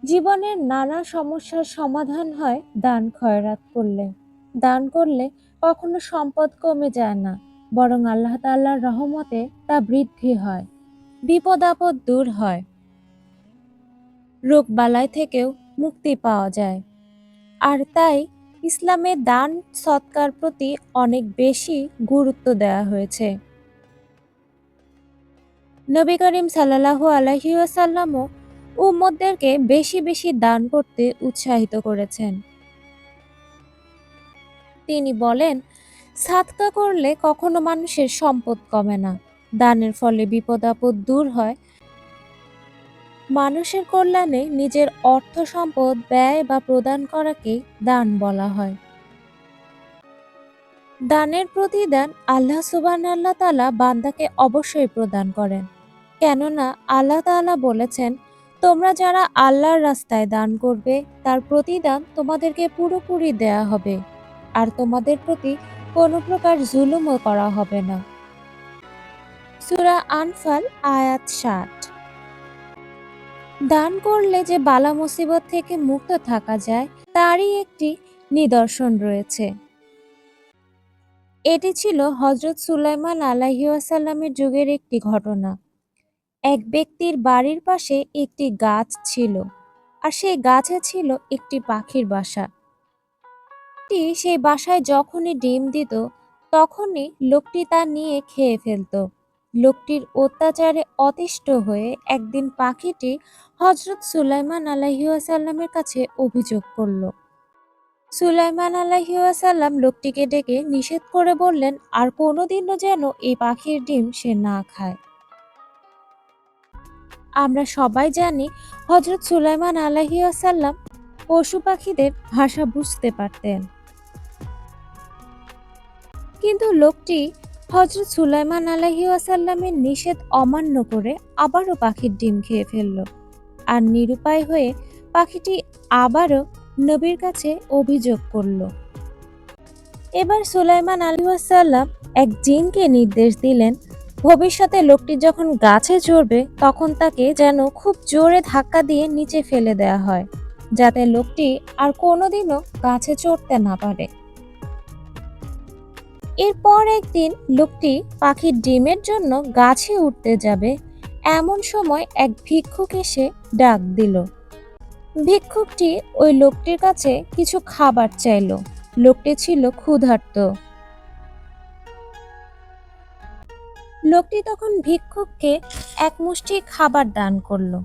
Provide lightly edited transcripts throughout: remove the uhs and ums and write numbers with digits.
জীবনের নানা সমস্যার সমাধান হয় দান খয়রাত করলে। দান করলে কখনো সম্পদ কমে যায় না, বরং আল্লাহ তাআলার রহমতে তা বৃদ্ধি হয়। বিপদ আপদ দূর হয়, রোগ বালাই থেকেও মুক্তি পাওয়া যায়। আর তাই ইসলামে দান সৎকার প্রতি অনেক বেশি গুরুত্ব দেওয়া হয়েছে। নবী করিম সাল্লাল্লাহু আলাইহি ওয়াসাল্লামও উম্মতদেরকে বেশি বেশি দান করতে উৎসাহিত করেছেন। তিনি বলেন, সাদকা করলে কখনো মানুষের সম্পদ কমে না, দানের ফলে বিপদ আপদ দূর হয়। মানুষের কল্যাণে নিজের অর্থ সম্পদ ব্যয় বা প্রদান করাকেই দান বলা হয়। দানের প্রতিদান আল্লাহ সুবহানাহু তাআলা বান্দাকে অবশ্যই প্রদান করেন। কেননা আল্লাহ তাআলা বলেছেন, তোমরা যারা আল্লাহর রাস্তায় দান করবে তার প্রতিদান তোমাদেরকে পুরোপুরি দেয়া হবে, আর তোমাদের প্রতি কোনো প্রকার জুলুমও করা হবে না। সূরা আনফাল আয়াত ৭। দান করলে যে বালা মুসিবত থেকে মুক্ত থাকা যায় তারই একটি নিদর্শন রয়েছে। এটি ছিল হযরত সুলাইমান আলাইহিস সালামের যুগের একটি ঘটনা। এক ব্যক্তির বাড়ির পাশে একটি গাছ ছিল, আর সেই গাছে ছিল একটি পাখির বাসা। সেই বাসায় যখনই ডিম দিত তখনই লোকটি তা নিয়ে খেয়ে ফেলত। লোকটির অত্যাচারে অতিষ্ঠ হয়ে একদিন পাখিটি হযরত সুলাইমান আলাইহিস কাছে অভিযোগ করল। সুলাইমান আলাইহিস লোকটিকে ডেকে নিষেধ করে বললেন, আর কোনোদিনও যেন এই পাখির ডিম সে না খায়। আমরা সবাই জানি হযরত সুলাইমান আলাইহিস পশু পাখিদের ভাষা বুঝতে পারতেন। কিন্তু লোকটি হযরত সুলাইমান আলাইহিস নিষেধ অমান্য করে আবারও পাখির ডিম খেয়ে ফেলল। আর নিরুপায় হয়ে পাখিটি আবারও নবীর কাছে অভিযোগ করল। এবার সুলাইমান আলাইহিস এক জিনকে নির্দেশ দিলেন, ভবিষ্যতে লোকটি যখন গাছে চড়বে তখন তাকে যেন খুব জোরে ধাক্কা দিয়ে নিচে ফেলে দেয়া হয়, যাতে লোকটি আর কোনোদিনও গাছে চড়তে না পারে। এরপর একদিন লোকটি পাখির ডিমের জন্য গাছে উঠতে যাবে, এমন সময় এক ভিক্ষুক এসে ডাক দিল। ভিক্ষুকটি ওই লোকটির কাছে কিছু খাবার চাইল। লোকটি ছিল ক্ষুধার্ত। লোকটি তখন ভিক্ষুককে এক মুষ্টি খাবার দান করলো,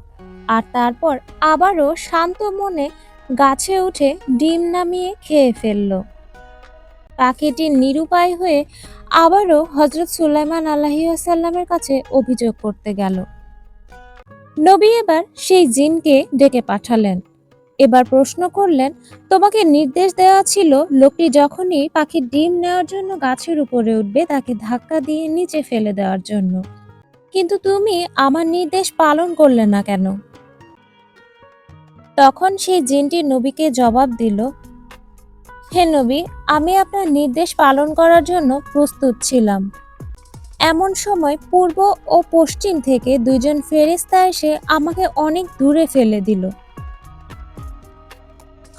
আর তারপর আবারও শান্ত মনে গাছে উঠে ডিম নামিয়ে খেয়ে ফেলল। পাখিটি নিরুপায় হয়ে আবারও হযরত সুলাইমান আলাইহিস কাছে অভিযোগ করতে গেল। নবী এবার সেই জিনকে ডেকে পাঠালেন। এবার প্রশ্ন করলেন, তোমাকে নির্দেশ দেওয়া ছিল লোকটি যখনই পাখির ডিম নেওয়ার জন্য গাছের উপরে উঠবে তাকে ধাক্কা দিয়ে নিচে ফেলে দেওয়ার জন্য, কিন্তু তুমি আমার নির্দেশ পালন করলে না কেন? তখন সেই জিনটি নবীকে জবাব দিল, হে নবী, আমি আপনার নির্দেশ পালন করার জন্য প্রস্তুত ছিলাম। এমন সময় পূর্ব ও পশ্চিম থেকে দুইজন ফেরেশতা এসে আমাকে অনেক দূরে ফেলে দিল।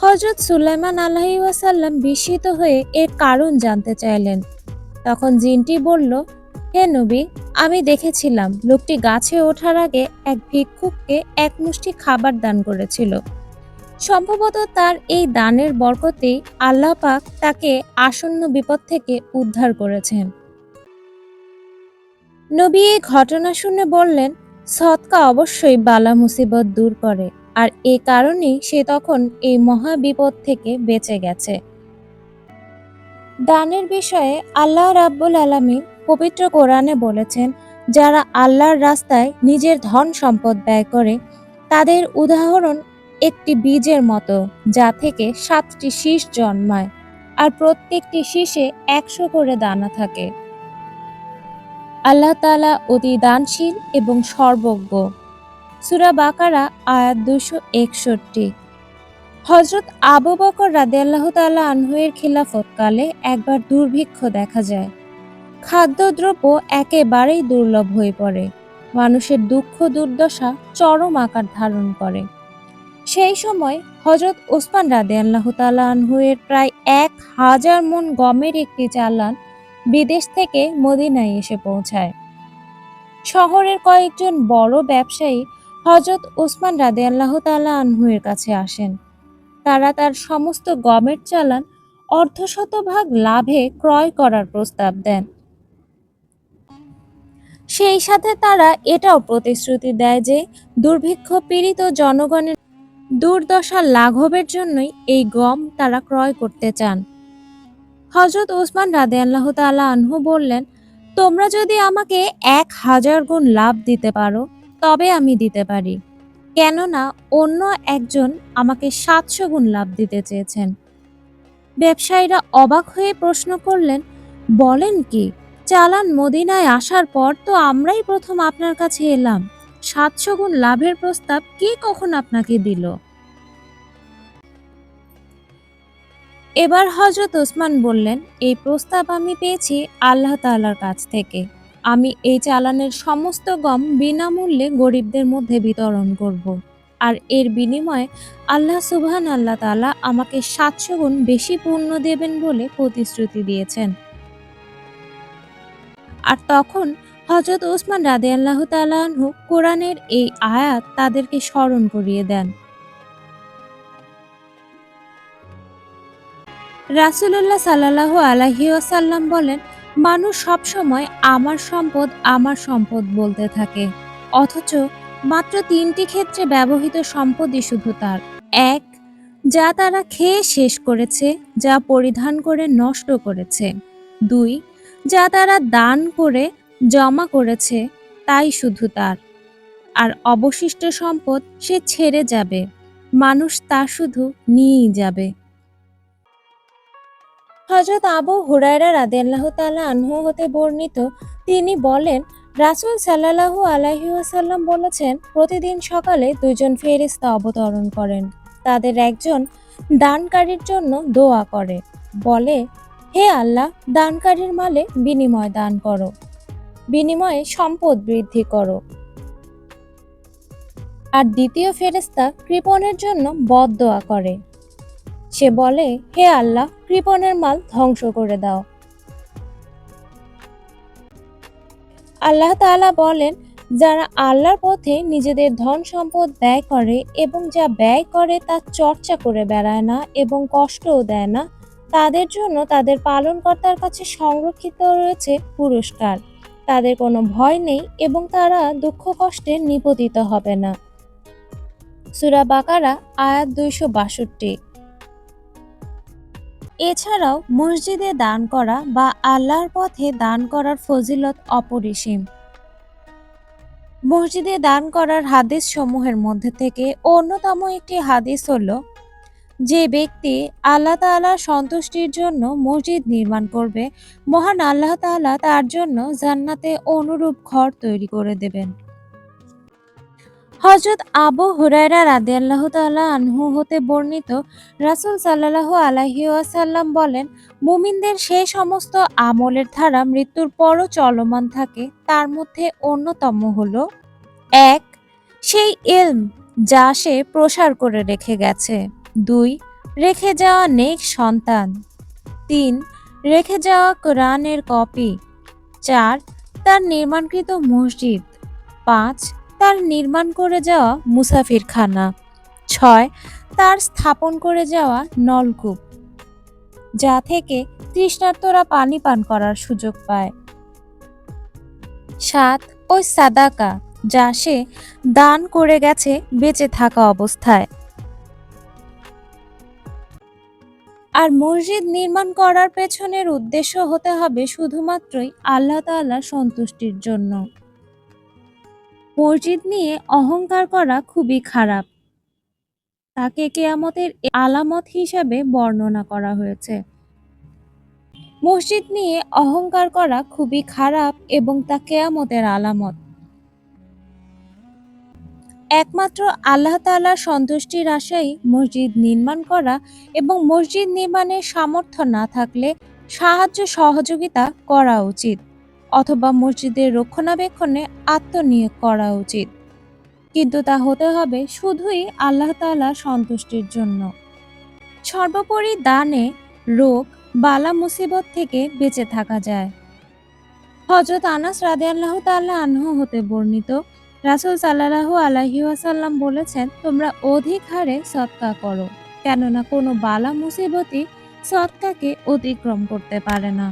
হযরত সুলাইমান আলাইহিস বিস্মিত হয়ে এর কারণ জানতে চাইলেন। তখন জিনটি বলল, হে নবী, আমি দেখেছিলাম লোকটি গাছে ওঠার আগে এক ভিক্ষুককে এক মুষ্টি খাবার দান করেছিল। সম্ভবত তার এই দানের বরকতেই আল্লাহ পাক তাকে আসন্ন বিপদ থেকে উদ্ধার করেছেন। নবী এই ঘটনা শুনে বললেন, সদকা অবশ্যই বালা মুসিবত দূর করে, আর এ কারণেই সে তখন এই মহা বিপদ থেকে বেঁচে গেছে। দানের বিষয়ে আল্লাহ রাব্বুল আলামিন পবিত্র কোরআনে বলেছেন, যারা আল্লাহর রাস্তায় নিজের ধন সম্পদ ব্যয় করে তাদের উদাহরণ একটি বীজের মতো, যা থেকে 7টি শীষ জন্মায়, আর প্রত্যেকটি শীষে 100 করে দানা থাকে। আল্লাহ তাআলা অতি দানশীল এবং সর্বজ্ঞ। সূরা বাকারা আয়াত 261। হযরত আবু বকর রাদিয়াল্লাহু তাআলা আনহু এর খিলাফতকালে একবার দুর্ভিক্ষ দেখা যায়। খাদ্যদ্রব্য একেবারেই দুর্লভ হয়ে পড়ে। মানুষের দুঃখ দুর্দশা চরম আকার ধারণ করে। সেই সময় হযরত ওসমান রাদিয়াল্লাহু তাআলা আনহু এর প্রায় ১,০০০ মণ গমের একটি চালান বিদেশ থেকে মদিনায় এসে পৌঁছায়। শহরের কয়েকজন বড় ব্যবসায়ী হযরত ওসমান রাদিয়াল্লাহু তাআলা আনহু এর কাছে আসেন। তারা তার সমস্ত গমের চালান অর্ধশতভাগ লাভে ক্রয় করার প্রস্তাব দেন। সেই সাথে তারা এটাও প্রতিশ্রুতি দেয় যে দুর্ভিক্ষ পীড়িত জনগণের দুর্দশা লাঘবের জন্যই এই গম তারা ক্রয় করতে চান। হযরত ওসমান রাদিয়াল্লাহু তাআলা আনহু বললেন, তোমরা যদি আমাকে ১,০০০ গুণ লাভ দিতে পারো তবে আমি দিতে পারি, কেননা অন্য একজন আমাকে ৭০০ গুণ লাভ দিতে চেয়েছেন। ব্যবসায়ীরা অবাক হয়ে প্রশ্ন করলেন, বলেন কি, চালান মদিনায় আসার পর তো আমরাই প্রথম আপনার কাছে এলাম, ৭০০ গুণ লাভের প্রস্তাব কে কখন আপনাকে দিল? এবার হযরত ওসমান বললেন, এই প্রস্তাব আমি পেয়েছি আল্লাহ তাআলার কাছ থেকে। আমি এই চালানের সমস্ত গম বিনামূল্যে গরিবদের মধ্যে বিতরণ করব। আর এর বিনিময়ে আল্লাহ তাআলা আমাকে ৭০০ গুণ বেশি পুণ্য দেবেন বলে প্রতিশ্রুতি দিয়েছেন। আর তখন হযরত ওসমান রাদিয়াল্লাহু তাআলা আনহু কোরআনের এই আয়াত তাদেরকে স্মরণ করিয়ে দেন। রাসূলুল্লাহ সাল্লাল্লাহু আলাইহি ওয়াসাল্লাম বলেন, মানুষ সবসময় আমার সম্পদ বলতে থাকে, অথচ মাত্র ৩টি ক্ষেত্রে ব্যবহৃত সম্পদই শুধু তার। ১. যা তারা খেয়ে শেষ করেছে, যা পরিধান করে নষ্ট করেছে। ২. যা তারা দান করে জমা করেছে, তাই শুধু তার। আর অবশিষ্ট সম্পদ সে ছেড়ে যাবে, মানুষ তা শুধু নিয়েই যাবে। হযরত আবু হুরায়রা রাদিয়াল্লাহু তাআলা আনহু হতে বর্ণিত, তিনি বলেন, রাসূল সাল্লাল্লাহু আলাইহি ওয়াসাল্লাম বলেছেন, প্রতিদিন সকালে দুইজন ফেরেশতা অবতরণ করেন। তাদের একজন দানকারীর জন্য দোয়া করে, বলে, হে আল্লাহ, দানকারীর মালে বিনিময় দান করো, বিনিময়ে সম্পদ বৃদ্ধি করো। আর দ্বিতীয় ফেরেশতা কৃপণের জন্য বদদোয়া করে, সে বলে, হে আল্লাহ, কৃপণের মাল ধ্বংস করে দাও। আল্লাহ তাআলা বলেন, যারা আল্লাহর পথে নিজেদের ধন সম্পদ ব্যয় করে এবং যা ব্যয় করে তা চর্চা করে বেড়ায় না এবং কষ্টও দেয় না, তাদের জন্য তাদের পালনকর্তার কাছে সংরক্ষিত রয়েছে পুরস্কার। তাদের কোনো ভয় নেই এবং তারা দুঃখ কষ্টে নিপতিত হবে না। সূরা বাকারা আয়াত ২৬২। এছাড়াও মসজিদে দান করা বা আল্লাহর পথে দান করার ফজিলত অপরিসীম। মসজিদে দান করার হাদিস সমূহের মধ্যে থেকে অন্যতম একটি হাদিস হলো, যে ব্যক্তি আল্লাহ তাআলার সন্তুষ্টির জন্য মসজিদ নির্মাণ করবে, মহান আল্লাহ তাআলা তার জন্য জান্নাতে অনুরূপ ঘর তৈরি করে দেবেন। হযরত আবু হুরায়রা রাদিয়াল্লাহু তাআলা আনহু হতে বর্ণিত, রাসূল সাল্লাল্লাহু আলাইহি ওয়াসাল্লাম বলেন, মুমিনদের সেই সমস্ত আমলের ধারা মৃত্যুর পরও চলমান থাকে, তার মধ্যে অন্যতম হলো, ১. সেই ইলম যা সে প্রসার করে রেখে গেছে। ২. রেখে যাওয়া নেক সন্তান। ৩. রেখে যাওয়া কোরআনের কপি। ৪. তার নির্মাণকৃত মসজিদ। ৫. তার নির্মাণ করে যাওয়া মুসাফিরখানা। ৬. তার স্থাপন করে যাওয়া নলকূপ, যা থেকে তৃষ্ণার্তরা পানি পান করার সুযোগ পায়। ৭. ওই সাদাকা যা সে দান করে গেছে বেঁচে থাকা অবস্থায়। আর মসজিদ নির্মাণ করার পেছনের উদ্দেশ্য হতে হবে শুধুমাত্রই আল্লাহ তাআলার সন্তুষ্টির জন্য। মসজিদ নিয়ে অহংকার করা খুবই খারাপ। তাকে কিয়ামতের আলামত হিসাবে বর্ণনা করা হয়েছে। মসজিদ নিয়ে অহংকার করা খুবই খারাপ এবং তা কিয়ামতের আলামত। একমাত্র আল্লাহ তাআলার সন্তুষ্টির আশায় মসজিদ নির্মাণ করা এবং মসজিদ নির্মাণের সামর্থ্য না থাকলে সাহায্য সহযোগিতা করা উচিত, অথবা মসজিদের রক্ষণাবেক্ষণে আত্মনিয়োগ করা উচিত। কিন্তু তা হতে হবে শুধুই আল্লাহ তাআলার সন্তুষ্টির জন্য। সর্বোপরি দানে রোগ বালা মুসিবত থেকে বেঁচে থাকা যায়। হযরত আনাস রাদিয়াল্লাহু তাআলা আনহু হতে বর্ণিত, রাসূল সাল্লাল্লাহু আলাইহি ওয়াসাল্লাম বলেছেন, তোমরা অধিক হারে সদকা করো, কেননা কোনো বালা মুসিবতই সদকাকে অতিক্রম করতে পারে না।